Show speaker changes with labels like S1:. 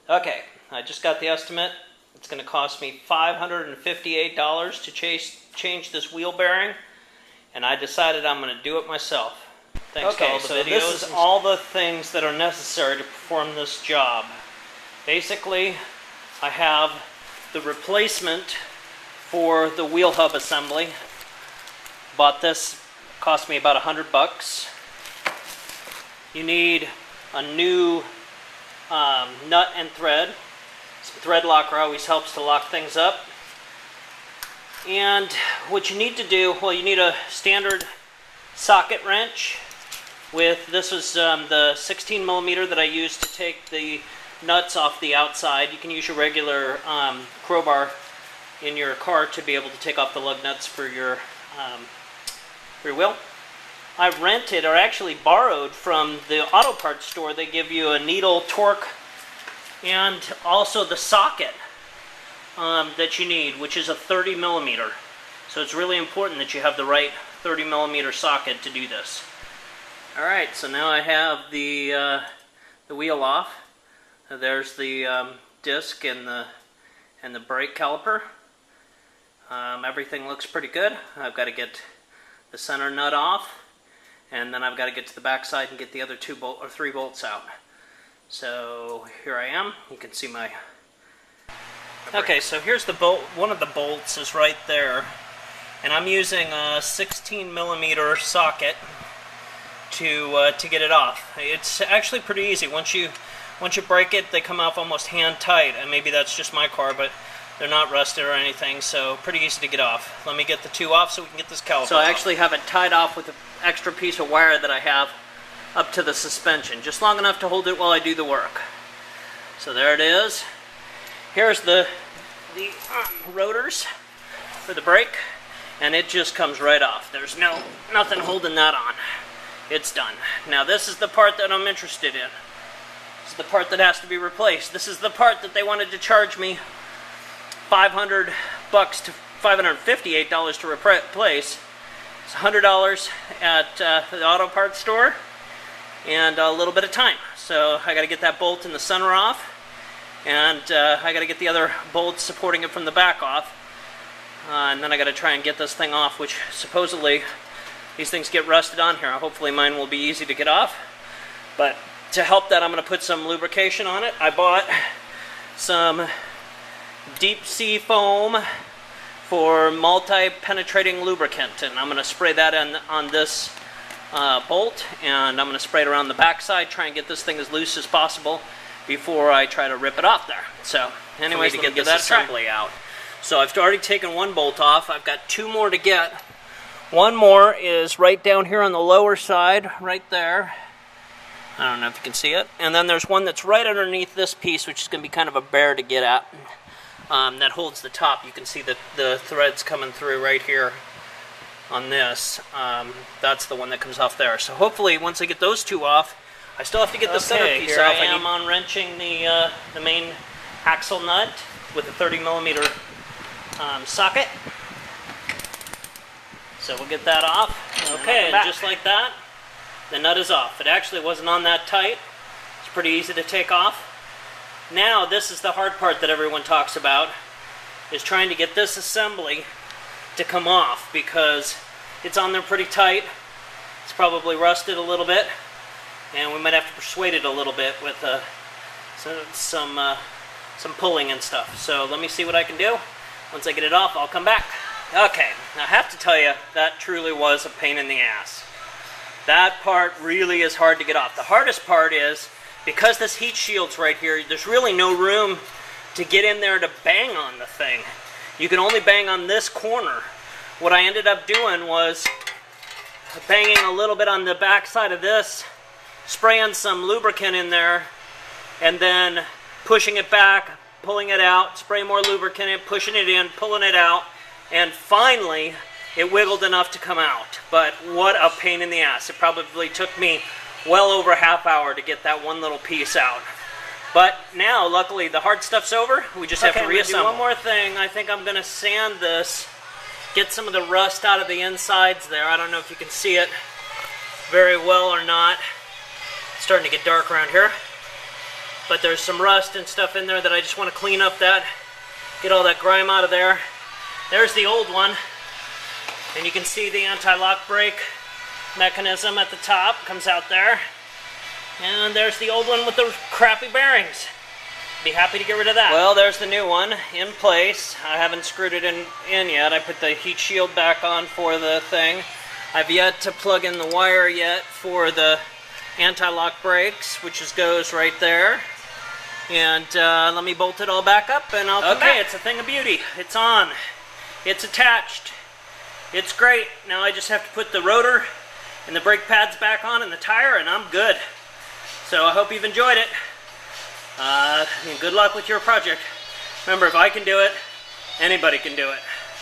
S1: Okay, I just got the estimate. It's going to cost me $558 to change this wheel bearing, and I decided I'm going to do it myself. Thanks to all the videos. This is all the things that are necessary to perform this job. Basically, I have the replacement for the wheel hub assembly. Bought this, cost me about $100. You need a new nut and thread. Thread locker always helps to lock things up. And what you need to do, well, you need a standard socket wrench. This was the 16 millimeter that I used to take the nuts off the outside. You can use your regular crowbar in your car to be able to take off the lug nuts for your wheel. I rented, or actually borrowed, from the auto parts store. They give you a needle, torque, and also the socket that you need, which is a 30 millimeter. So it's really important that you have the right 30 millimeter socket to do this. Alright, so now I have the wheel off. There's the disc and the brake caliper. Everything looks pretty good. I've got to get the center nut off, and then I've got to get to the back side and get the other 3 bolts out. So here I am. You can see my... Okay, so here's the bolt. One of the bolts is right there, and I'm using a 16 millimeter socket to get it off. It's actually pretty easy. Once you break it, they come off almost hand tight, and maybe that's just my car, but they're not rusted or anything, so pretty easy to get off. Let me get the 2 off so we can get this caliper off. So I actually have it tied off with an extra piece of wire that I have up to the suspension, just long enough to hold it while I do the work. So there it is. Here's the rotors for the brake, and it just comes right off. There's nothing holding that on. It's done. Now this is the part that I'm interested in. This is the part that has to be replaced. This is the part that they wanted to charge me $500 to $558 to replace. It's $100 at the auto parts store, and a little bit of time. So I got to get that bolt in the center off, and I got to get the other bolts supporting it from the back off, and then I got to try and get this thing off, which supposedly these things get rusted on here. Hopefully mine will be easy to get off, but to help that, I'm going to put some lubrication on it. I bought some deep sea foam for multi-penetrating lubricant, and I'm going to spray that on this bolt, and I'm going to spray it around the backside, try and get this thing as loose as possible before I try to rip it off there. So anyways, let me get this assembly out. So I've already taken one bolt off. I've got 2 more to get. One more is right down here on the lower side, right there. I don't know if you can see it. And then there's one that's right underneath this piece, which is going to be kind of a bear to get at. That holds the top. You can see the threads coming through right here on this. That's the one that comes off there. So hopefully once I get those 2 off, I still have to get the center piece off. I am on wrenching the main axle nut with a 30 millimeter socket. So we'll get that off. Okay, and just like that, the nut is off. It actually wasn't on that tight. It's pretty easy to take off. Now this is the hard part that everyone talks about, is trying to get this assembly to come off, because it's on there pretty tight. It's probably rusted a little bit, and we might have to persuade it a little bit with some pulling and stuff. So let me see what I can do. Once I get it off, I'll come back. Okay, I have to tell you, that truly was a pain in the ass. That part really is hard to get off. The hardest part is, because this heat shield's right here, there's really no room to get in there to bang on the thing. You can only bang on this corner. What I ended up doing was banging a little bit on the back side of this, spraying some lubricant in there, and then pushing it back, pulling it out, spraying more lubricant in, pushing it in, pulling it out, and finally it wiggled enough to come out. But what a pain in the ass. It probably took me well over a half hour to get that one little piece out. But now, luckily, the hard stuff's over. We just have to reassemble. One more thing. I think I'm going to sand this, get some of the rust out of the insides there. I don't know if you can see it very well or not. It's starting to get dark around here. but there's some rust and stuff in there that I just want to clean up that, get all that grime out of there. There's the old one, and you can see the anti-lock brake mechanism at the top comes out there. And there's the old one with the crappy bearings. Be happy to get rid of that. Well, there's the new one in place. I haven't screwed it in yet. I put the heat shield back on for the thing. I've yet to plug in the wire yet for the anti-lock brakes, which goes right there. And let me bolt it all back up and I'll come back. Okay, it's a thing of beauty. It's on. It's attached. It's great. Now I just have to put the rotor and the brake pads back on and the tire, and I'm good. So I hope you've enjoyed it. And good luck with your project. Remember, if I can do it, anybody can do it.